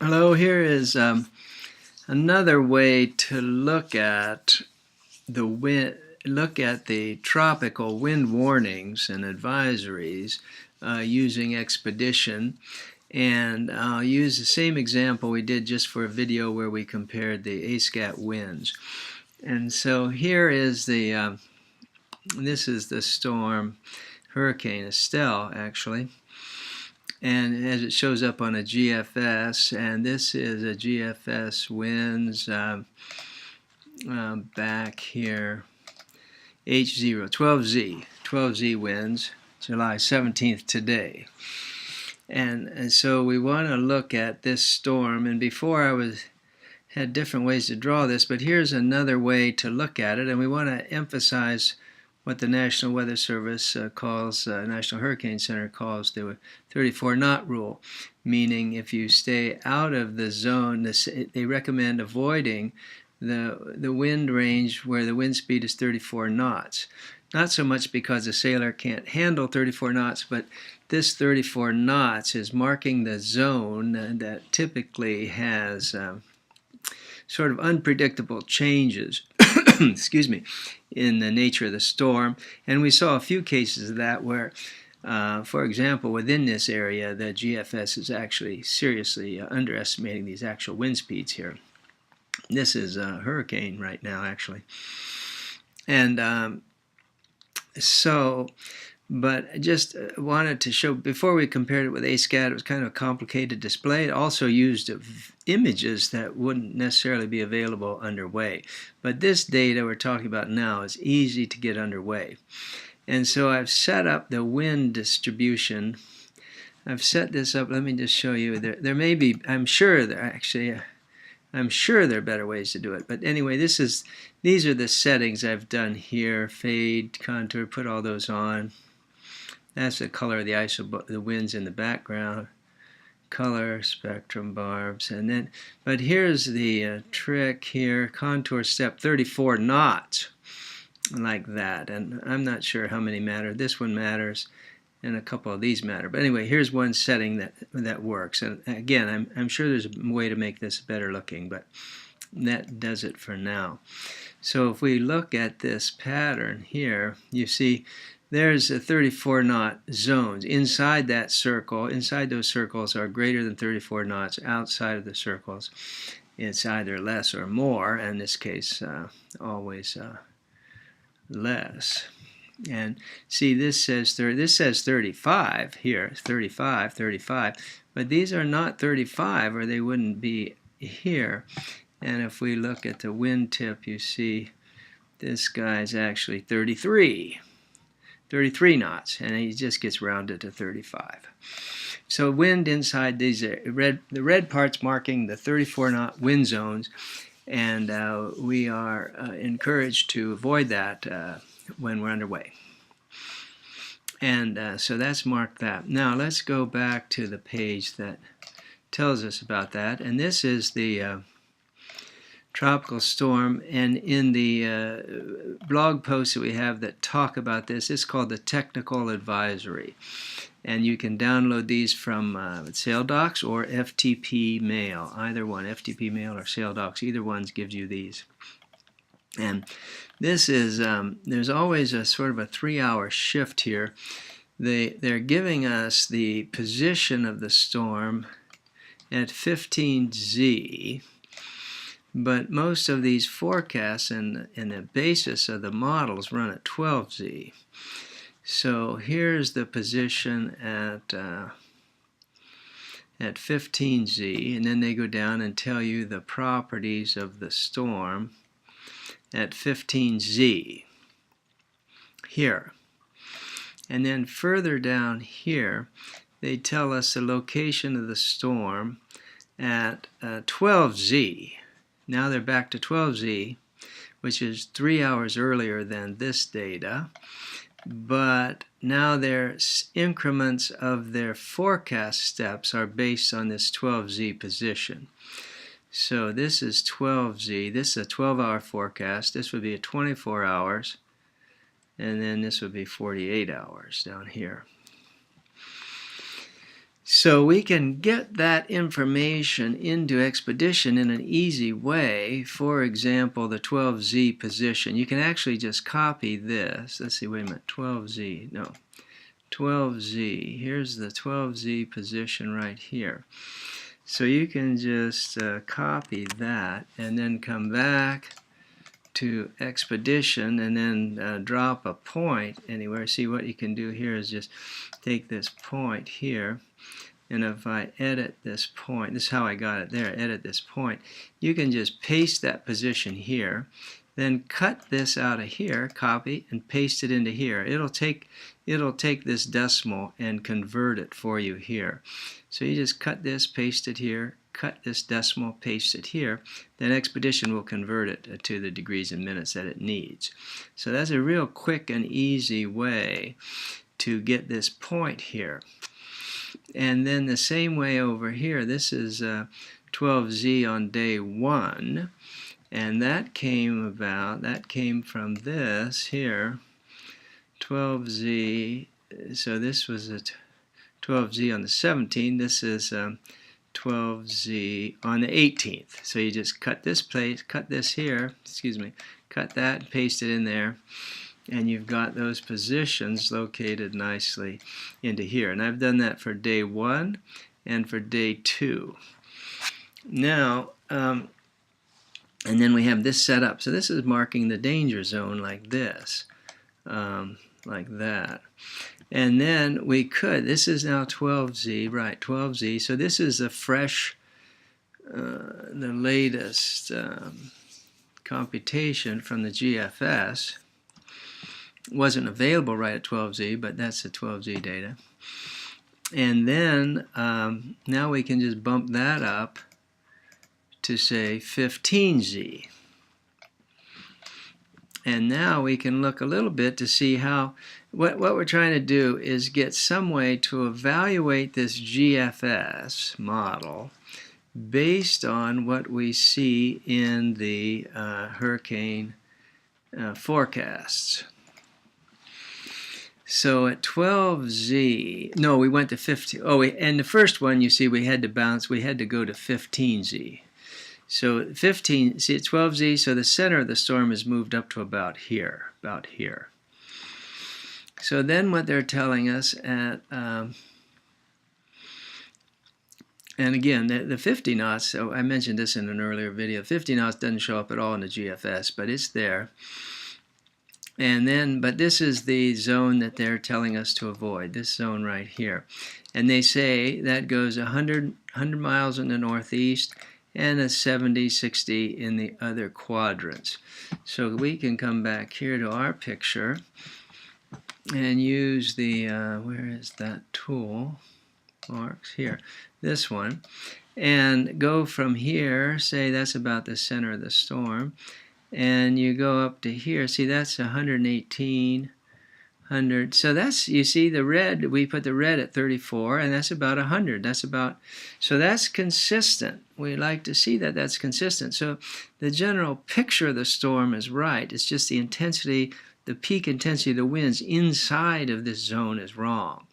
Hello, here is another way to look at the tropical wind warnings and advisories using Expedition, and I'll use the same example we did just for a video where we compared the ASCAT winds. And so here is this is the storm Hurricane Estelle, actually. And as it shows up on a GFS, and this is a GFS winds back here, H0, 12Z winds, July 17th today. And so we want to look at this storm, and before had different ways to draw this, but here's another way to look at it, and we want to emphasize what the National Weather Service National Hurricane Center calls the 34-knot rule, meaning if you stay out of the zone, they recommend avoiding the wind range where the wind speed is 34 knots. Not so much because a sailor can't handle 34 knots, but this 34 knots is marking the zone that typically has sort of unpredictable changes excuse me, in the nature of the storm. And we saw a few cases of that where, for example, within this area, the GFS is actually seriously underestimating these actual wind speeds here. This is a hurricane right now, actually. And but I just wanted to show, before we compared it with ASCAT, it was kind of a complicated display. It also used images that wouldn't necessarily be available underway. But this data we're talking about now is easy to get underway. And so I've set up the wind distribution. I've set this up. Let me just show you. There may be, I'm sure there are better ways to do it. But anyway, these are the settings I've done here. Fade, contour, put all those on. That's the color of the winds in the background. Color, spectrum, barbs, and then, but here's the trick here. Contour step 34 knots, like that. And I'm not sure how many matter. This one matters, and a couple of these matter. But anyway, here's one setting that works. And again, I'm sure there's a way to make this better looking, but that does it for now. So if we look at this pattern here, you see there's a 34 knot zones. Inside that circle, inside those circles are greater than 34 knots. Outside of the circles, it's either less or more. In this case, always less. And see, this says 35 here, 35, but these are not 35, or they wouldn't be here. And if we look at the wind tip, you see this guy's actually 33 knots, and he just gets rounded to 35. So wind inside these the red parts marking the 34 knot wind zones, and we are encouraged to avoid that when we're underway. And so that's marked that. Now let's go back to the page that tells us about that, and this is the tropical storm, and in the blog posts that we have that talk about this, it's called the Technical Advisory, and you can download these from SailDocs or FTP Mail, either one, FTP Mail or SailDocs, either one gives you these. And this is, there's always a sort of a 3-hour shift here. They're giving us the position of the storm at 15Z, but most of these forecasts and the basis of the models run at 12Z. So here's the position at 15Z, and then they go down and tell you the properties of the storm at 15Z here. And then further down here, they tell us the location of the storm at 12Z. Now they're back to 12Z, which is 3 hours earlier than this data, but now their increments of their forecast steps are based on this 12Z position. So this is 12Z. This is a 12-hour forecast. This would be a 24 hours, and then this would be 48 hours down here. So we can get that information into Expedition in an easy way. For example, the 12Z position. You can actually just copy this. Let's see, wait a minute, 12Z, no, 12Z. Here's the 12Z position right here. So you can just copy that and then come back to Expedition and then drop a point anywhere. See, what you can do here is just take this point here, and if I edit this point, this is how I got it there, edit this point, you can just paste that position here, then cut this out of here, copy, and paste it into here. It'll take this decimal and convert it for you here. So you just cut this, paste it here, cut this decimal, paste it here, then Expedition will convert it to the degrees and minutes that it needs. So that's a real quick and easy way to get this point here. And then the same way over here, this is 12Z on day 1, and that came from this here, 12Z, so this was a 12Z on the 17th, this is 12Z on the 18th. So you just cut this place, cut this here, cut that and paste it in there, and you've got those positions located nicely into here. And I've done that for day 1 and for day 2. Now, and then we have this set up. So this is marking the danger zone like this, like that. And then we could, this is now 12Z, right, 12Z. So this is a fresh, the latest computation from the GFS. Wasn't available right at 12Z, but that's the 12Z data. And then now we can just bump that up to say 15Z. And now we can look a little bit to see how, what we're trying to do is get some way to evaluate this GFS model based on what we see in the hurricane forecasts. So at 12Z, no, we went to 15. Oh, and the first one, you see, we had to bounce. We had to go to 15Z. So 15, see, at 12Z, so the center of the storm is moved up to about here, So then what they're telling us at, and again, the 50 knots, so I mentioned this in an earlier video, 50 knots doesn't show up at all in the GFS, but it's there. And then, but this is the zone that they're telling us to avoid, this zone right here. And they say that goes 100 miles in the northeast and a 70, 60 in the other quadrants. So we can come back here to our picture and use the, where is that tool? Marks here, this one. And go from here, say that's about the center of the storm. And you go up to here, see that's 118, 100. So that's, you see the red, we put the red at 34, and that's about 100. That's about, so that's consistent. We like to see that that's consistent. So the general picture of the storm is right. It's just the intensity, the peak intensity of the winds inside of this zone is wrong.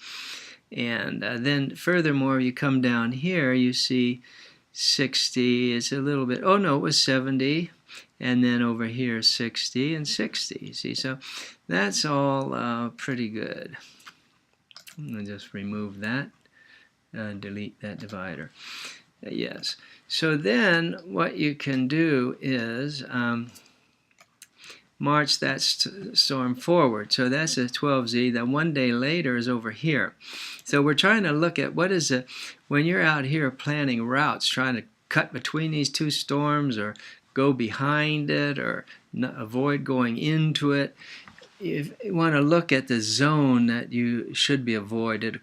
And then furthermore, you come down here, you see 60, it's a little bit, oh no, it was 70. And then over here 60 and 60. See, so that's all pretty good. I'll just remove that, delete that divider. Yes. So then what you can do is march that storm forward. So that's a 12Z. Then one day later is over here. So we're trying to look at what is it when you're out here planning routes, trying to cut between these two storms or go behind it or avoid going into it. If you want to look at the zone that you should be avoided,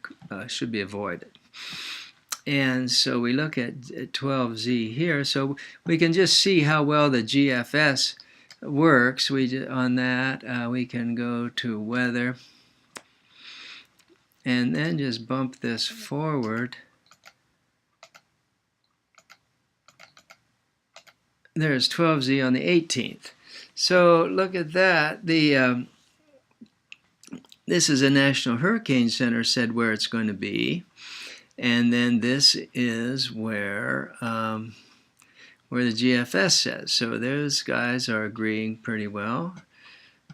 And so we look at 12Z here. So we can just see how well the GFS works. On that, we can go to weather and then just bump this forward. There's 12Z on the 18th. So look at that. The this is a National Hurricane Center said where it's going to be. And then this is where the GFS says. So those guys are agreeing pretty well,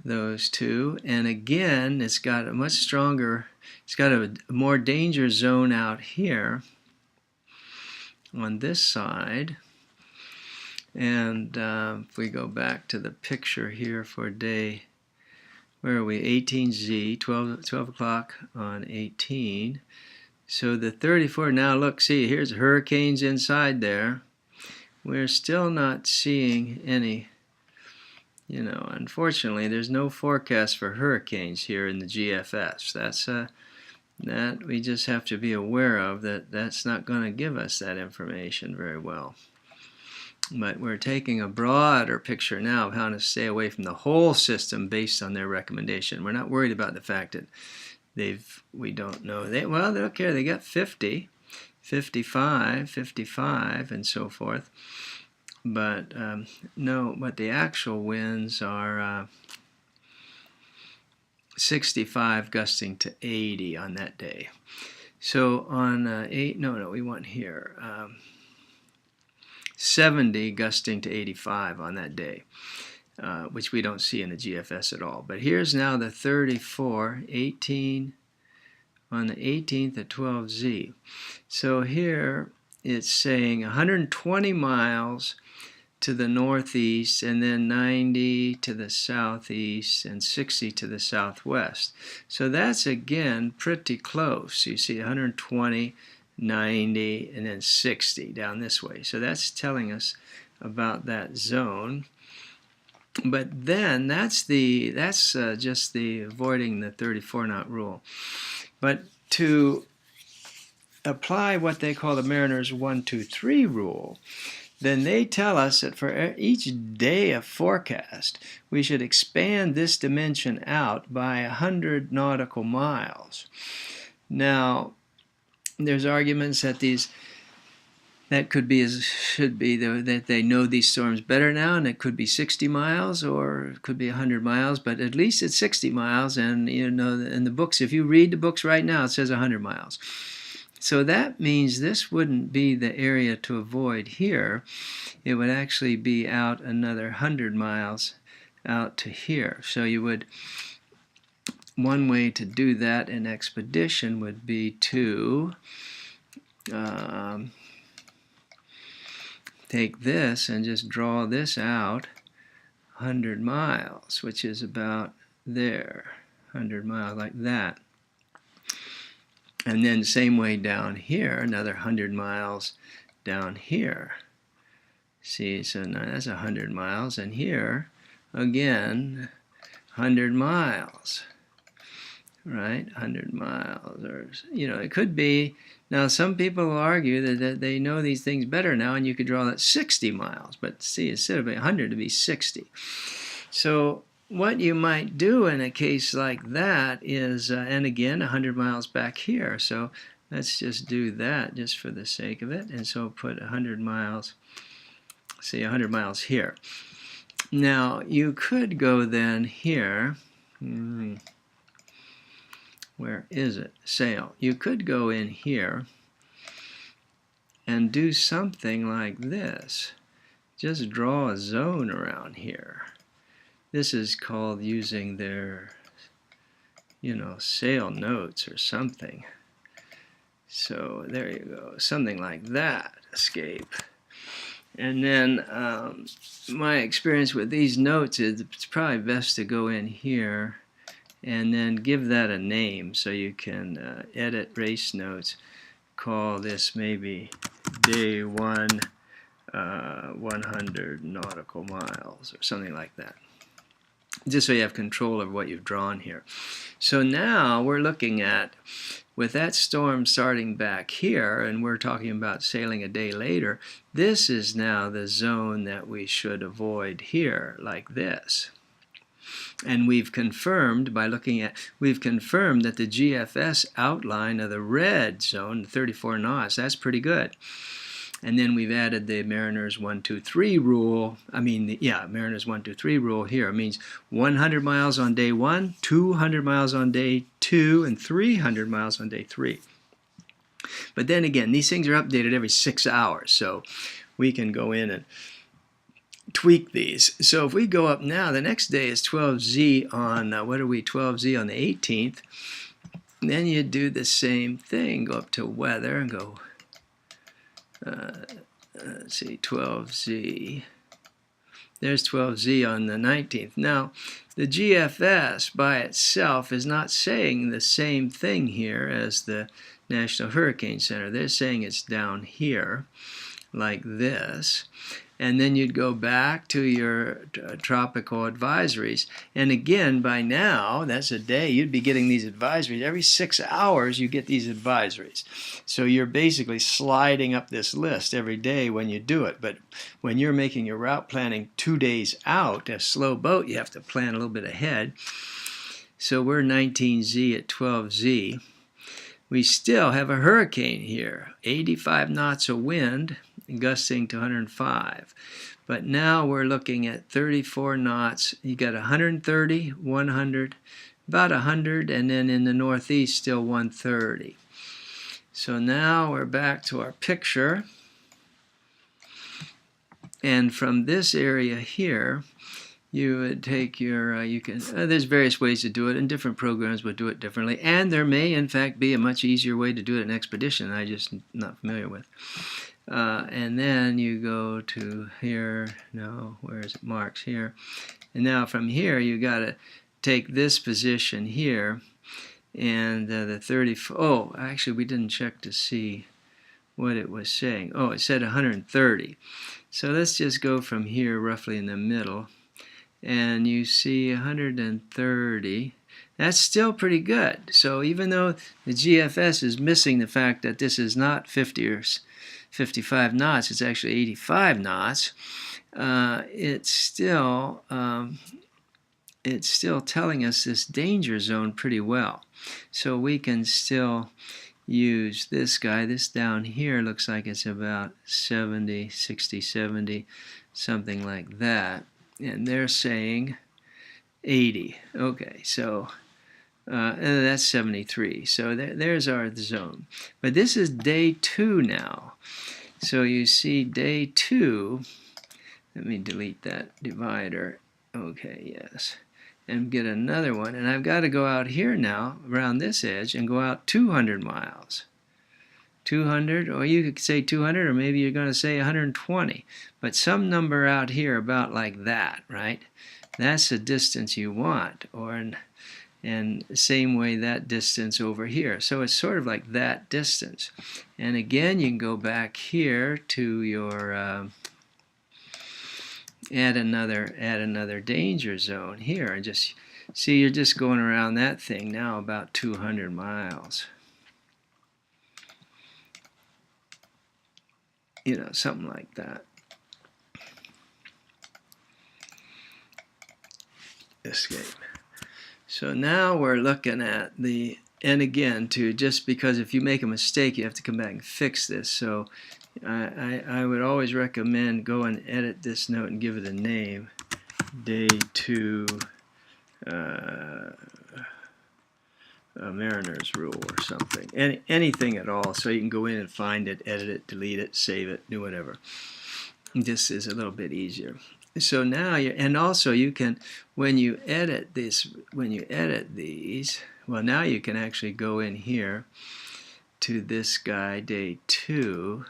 those two. And again, it's got a much stronger, it's got a more danger zone out here on this side. And if we go back to the picture here for day, where are we, 18Z, 12 o'clock on 18. So the 34, now look, see, here's hurricanes inside there. We're still not seeing any, you know, unfortunately, there's no forecast for hurricanes here in the GFS. That's that we just have to be aware of, that that's not going to give us that information very well. But we're taking a broader picture now of how to stay away from the whole system based on their recommendation. We're not worried about the fact that we don't know. They don't care. They got 50, 55, 55, and so forth. But no, but the actual winds are 65 gusting to 80 on that day. So on we want here 70 gusting to 85 on that day, which we don't see in the GFS at all. But here's now the 34, 18 on the 18th at 12Z. So here it's saying 120 miles to the northeast, and then 90 to the southeast, and 60 to the southwest. So that's, again, pretty close. You see 120, 90, and then 60 down this way. So that's telling us about that zone. But then that's just the avoiding the 34 knot rule. But to apply what they call the Mariners 1, 2, 3 rule, then they tell us that for each day of forecast, we should expand this dimension out by 100 nautical miles. Now, there's arguments that that they know these storms better now, and it could be 60 miles or it could be 100 miles, but at least it's 60 miles. And you know, in the books, if you read the books right now, it says 100 miles. So that means this wouldn't be the area to avoid here. It would actually be out another 100 miles out to here. So you would, one way to do that in expedition would be to take this and just draw this out 100 miles, which is about there, 100 miles like that. And then same way down here, another 100 miles down here. See, so now that's 100 miles, and here, again, 100 miles, right? 100 miles, or, you know, it could be. Now, some people will argue that they know these things better now, and you could draw that 60 miles, but see, instead of 100, to be 60. So what you might do in a case like that is, and again, 100 miles back here. So let's just do that just for the sake of it. And so put 100 miles, say 100 miles here. Now, you could go then here. Where is it? Sail. You could go in here and do something like this. Just draw a zone around here. This is called using their, you know, sail notes or something. So there you go, something like that, escape. And then my experience with these notes is it's probably best to go in here and then give that a name so you can edit race notes. Call this maybe day 1, 100 nautical miles or something like that. Just so you have control of what you've drawn here. So now we're looking at, with that storm starting back here, and we're talking about sailing a day later, this is now the zone that we should avoid here, like this. And we've confirmed, by looking at, we've confirmed that the GFS outline of the red zone, 34 knots, that's pretty good. And then we've added the Mariners 1, 2, 3 rule. Mariners 1, 2, 3 rule here. It means 100 miles on day 1, 200 miles on day 2, and 300 miles on day 3. But then again, these things are updated every 6 hours, so we can go in and tweak these. So if we go up now, the next day is 12Z on, what are we, 12Z on the 18th. Then you do the same thing, go up to weather and go, let's see, 12Z. There's 12Z on the 19th. Now, the GFS by itself is not saying the same thing here as the National Hurricane Center. They're saying it's down here, like this. And then you'd go back to your tropical advisories. And again, by now, that's a day, you'd be getting these advisories. Every 6 hours, you get these advisories. So you're basically sliding up this list every day when you do it. But when you're making your route planning 2 days out, a slow boat, you have to plan a little bit ahead. So we're 19Z at 12Z. We still have a hurricane here, 85 knots of wind, gusting to 105. But now we're looking at 34 knots. You got 130, 100, about 100, and then in the northeast still 130. So now we're back to our picture. And from this area here, you would take your, there's various ways to do it, and different programs would do it differently. And there may, in fact, be a much easier way to do it in Expedition I'm just not familiar with. And then you go to here, no, where is it? Marks here. And now from here, you got to take this position here, and the 30, oh, actually, we didn't check to see what it was saying. Oh, it said 130. So let's just go from here, roughly in the middle. And you see 130. That's still pretty good. So even though the GFS is missing the fact that this is not 50 or 55 knots, it's actually 85 knots, it's still telling us this danger zone pretty well. So we can still use this guy. This down here looks like it's about 70, 60, 70, something like that. And they're saying 80. Okay, so that's 73. So there's our zone. But this is day 2 now. So you see day 2. Let me delete that divider. Okay, yes. And get another one. And I've got to go out here now, around this edge, and go out 200 miles. 200, or you could say 200, or maybe you're going to say 120. But some number out here about like that, right? That's the distance you want, and same way that distance over here. So it's sort of like that distance. And again, you can go back here to your add another danger zone here, and just see you're just going around that thing now about 200 miles. You know, something like that. Escape. So now we're looking at the, and again, just because if you make a mistake, you have to come back and fix this. So I would always recommend go and edit this note and give it a name. Day 2 Mariner's Rule or something. Anything at all, so you can go in and find it, edit it, delete it, save it, do whatever. This is a little bit easier. So now and also you can, when you edit these, well, now you can actually go in here to this guy, day 2.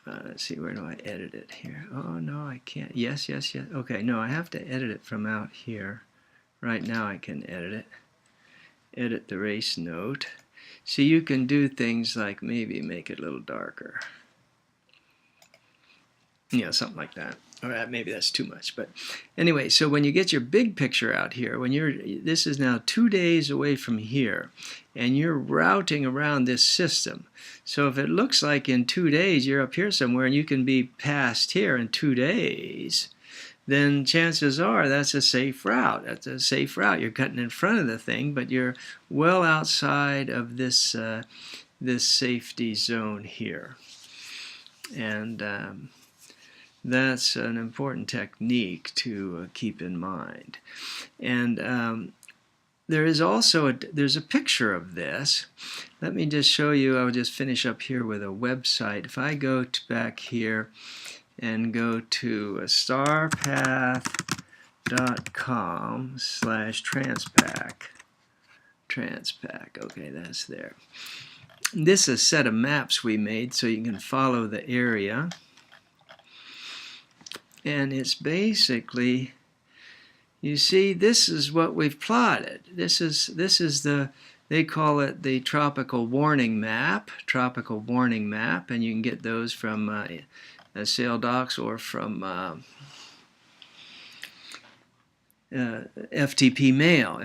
Let's see, where do I edit it here? Oh, no, I can't. Yes. Okay, no, I have to edit it from out here. Right now I can edit it. Edit the race note. So you can do things like maybe make it a little darker. You know, something like that. Or maybe that's too much. But anyway, so when you get your big picture out here, this is now 2 days away from here, and you're routing around this system. So if it looks like in 2 days you're up here somewhere and you can be past here in 2 days, then chances are that's a safe route. That's a safe route. You're cutting in front of the thing, but you're well outside of this this safety zone here. And that's an important technique to keep in mind. And there is also there's a picture of this. Let me just show you. I'll just finish up here with a website. If I go back here and go to starpath.com/transpac. Transpac. Okay, that's there. This is a set of maps we made so you can follow the area. And it's basically, you see, this is what we've plotted. This is the, they call it the tropical warning map, and you can get those from SailDocs or from FTP Mail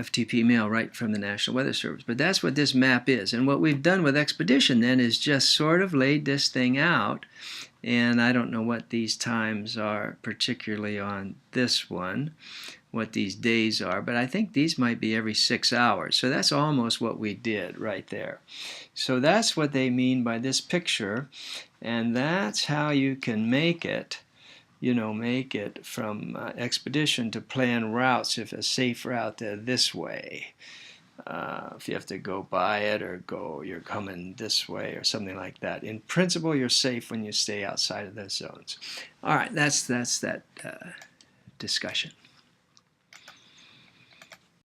right from the National Weather Service. But that's what this map is. And what we've done with Expedition then is just sort of laid this thing out. And I don't know what these times are, particularly on this one, what these days are, but I think these might be every 6 hours. So that's almost what we did right there. So that's what they mean by this picture, and that's how you can make it, make it from Expedition to plan routes, if a safe route this way. If you have to go by it or you're coming this way or something like that. In principle, you're safe when you stay outside of those zones. All right, that's that discussion.